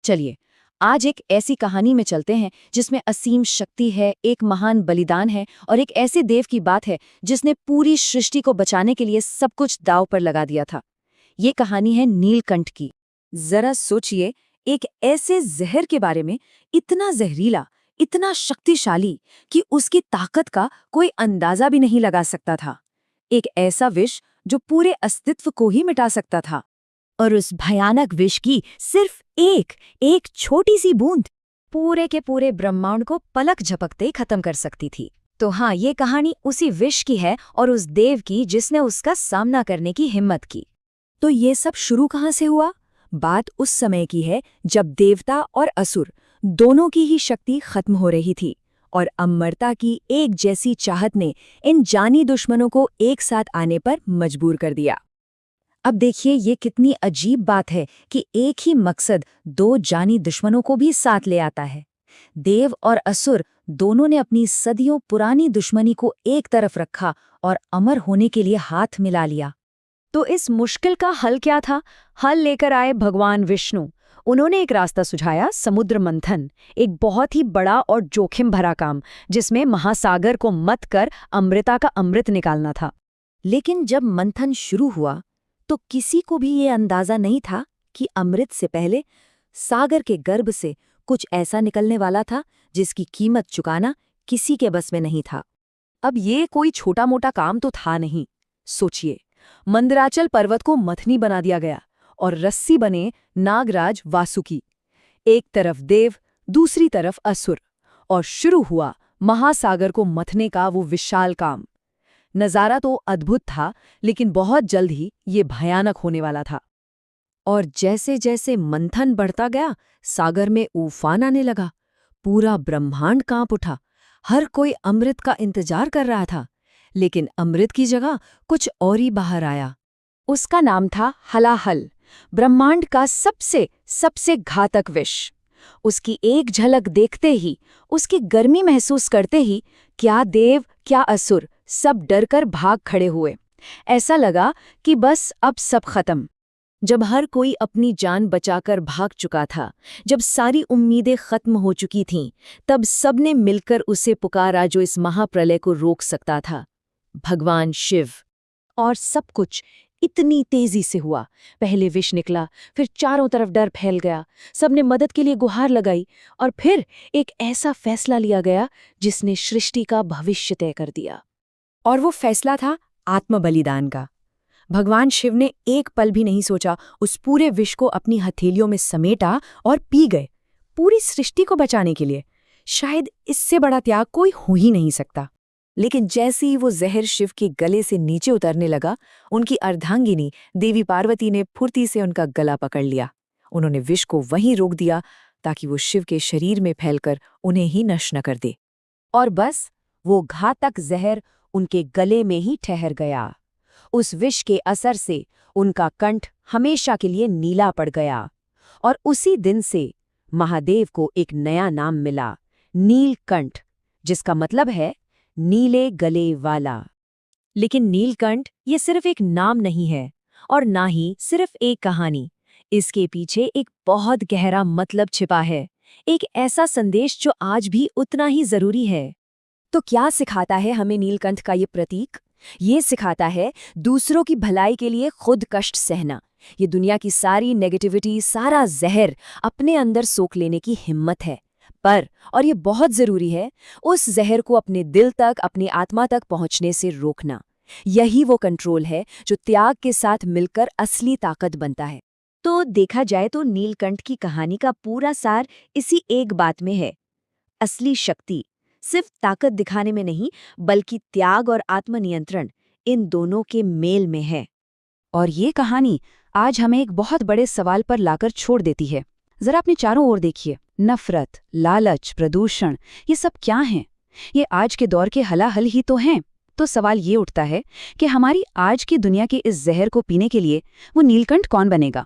चलिए आज एक ऐसी कहानी में चलते हैं जिसमें असीम शक्ति है, एक महान बलिदान है और एक ऐसे देव की बात है जिसने पूरी सृष्टि को बचाने के लिए सब कुछ दांव पर लगा दिया था। ये कहानी है नीलकंठ की। जरा सोचिए, एक ऐसे जहर के बारे में, इतना जहरीला, इतना शक्तिशाली कि उसकी ताकत का कोई अंदाजा भी नहीं लगा सकता था। एक ऐसा विष जो पूरे अस्तित्व को ही मिटा सकता था। और उस भयानक विष की सिर्फ एक छोटी सी बूंद पूरे के पूरे ब्रह्मांड को पलक झपकते ही खत्म कर सकती थी। तो हाँ, ये कहानी उसी विष की है और उस देव की जिसने उसका सामना करने की हिम्मत की। तो ये सब शुरू कहाँ से हुआ? बात उस समय की है जब देवता और असुर दोनों की ही शक्ति खत्म हो रही थी और अमरता की एक जैसी चाहत ने इन जानी दुश्मनों को एक साथ आने पर मजबूर कर दिया। अब देखिए, ये कितनी अजीब बात है कि एक ही मकसद दो जानी दुश्मनों को भी साथ ले आता है। देव और असुर दोनों ने अपनी सदियों पुरानी दुश्मनी को एक तरफ रखा और अमर होने के लिए हाथ मिला लिया। तो इस मुश्किल का हल क्या था? हल लेकर आए भगवान विष्णु। उन्होंने एक रास्ता सुझाया, समुद्र मंथन। एक बहुत ही बड़ा और जोखिम भरा काम, जिसमें महासागर को मथ कर अमृता का अमृत निकालना था। लेकिन जब मंथन शुरू हुआ तो किसी को भी ये अंदाजा नहीं था कि अमृत से पहले सागर के गर्भ से कुछ ऐसा निकलने वाला था जिसकी कीमत चुकाना किसी के बस में नहीं था। अब ये कोई छोटा मोटा काम तो था नहीं। सोचिए, मंदराचल पर्वत को मथनी बना दिया गया और रस्सी बने नागराज वासुकी। एक तरफ देव, दूसरी तरफ असुर, और शुरू हुआ महासागर को मथने का वो विशाल काम। नज़ारा तो अद्भुत था, लेकिन बहुत जल्द ही ये भयानक होने वाला था। और जैसे जैसे मंथन बढ़ता गया, सागर में उफान आने लगा। पूरा ब्रह्मांड कांप उठा। हर कोई अमृत का इंतजार कर रहा था, लेकिन अमृत की जगह कुछ और ही बाहर आया। उसका नाम था हलाहल, ब्रह्मांड का सबसे घातक विष। उसकी एक झलक देखते ही, उसकी गर्मी महसूस करते ही, क्या देव क्या असुर सब डरकर भाग खड़े हुए। ऐसा लगा कि बस अब सब खत्म। जब हर कोई अपनी जान बचाकर भाग चुका था, जब सारी उम्मीदें खत्म हो चुकी थीं, तब सबने मिलकर उसे पुकारा जो इस महाप्रलय को रोक सकता था, भगवान शिव। और सब कुछ इतनी तेजी से हुआ। पहले विष निकला, फिर चारों तरफ डर फैल गया। सबने मदद के लिए गुहार लगाई और फिर एक ऐसा फैसला लिया गया जिसने सृष्टि का भविष्य तय कर दिया। और वो फैसला था आत्मबलिदान का। भगवान शिव ने एक पल भी नहीं सोचा, उस पूरे विष को अपनी हथेलियों में समेटा और पी गए, पूरी सृष्टि को बचाने के लिए। शायद इससे बड़ा त्याग कोई हो ही नहीं सकता। लेकिन जैसे ही वो जहर शिव के गले से नीचे उतरने लगा, उनकी अर्धांगिनी देवी पार्वती ने फुर्ती से उनका गला पकड़ लिया। उन्होंने विष को वहीं रोक दिया ताकि वो शिव के शरीर में फैलकर उन्हें ही नष्ट न कर दे। और बस वो घातक जहर उनके गले में ही ठहर गया। उस विष के असर से उनका कंठ हमेशा के लिए नीला पड़ गया और उसी दिन से महादेव को एक नया नाम मिला, नीलकंठ, जिसका मतलब है नीले गले वाला। लेकिन नीलकंठ ये सिर्फ एक नाम नहीं है और ना ही सिर्फ एक कहानी। इसके पीछे एक बहुत गहरा मतलब छिपा है, एक ऐसा संदेश जो आज भी उतना ही जरूरी है। तो क्या सिखाता है हमें नीलकंठ का ये प्रतीक? ये सिखाता है दूसरों की भलाई के लिए खुद कष्ट सहना। ये दुनिया की सारी नेगेटिविटी, सारा जहर अपने अंदर सोख लेने की हिम्मत है। पर, और ये बहुत जरूरी है, उस जहर को अपने दिल तक, अपनी आत्मा तक पहुंचने से रोकना। यही वो कंट्रोल है जो त्याग के साथ मिलकर असली ताकत बनता है। तो देखा जाए तो नीलकंठ की कहानी का पूरा सार इसी एक बात में है। असली शक्ति सिर्फ ताकत दिखाने में नहीं, बल्कि त्याग और आत्मनियंत्रण, इन दोनों के मेल में है। और ये कहानी आज हमें एक बहुत बड़े सवाल पर लाकर छोड़ देती है। जरा अपने चारों ओर देखिए, नफरत, लालच, प्रदूषण, ये सब क्या हैं? ये आज के दौर के हलाहल ही तो हैं। तो सवाल ये उठता है कि हमारी आज की दुनिया के इस जहर को पीने के लिए वो नीलकंठ कौन बनेगा?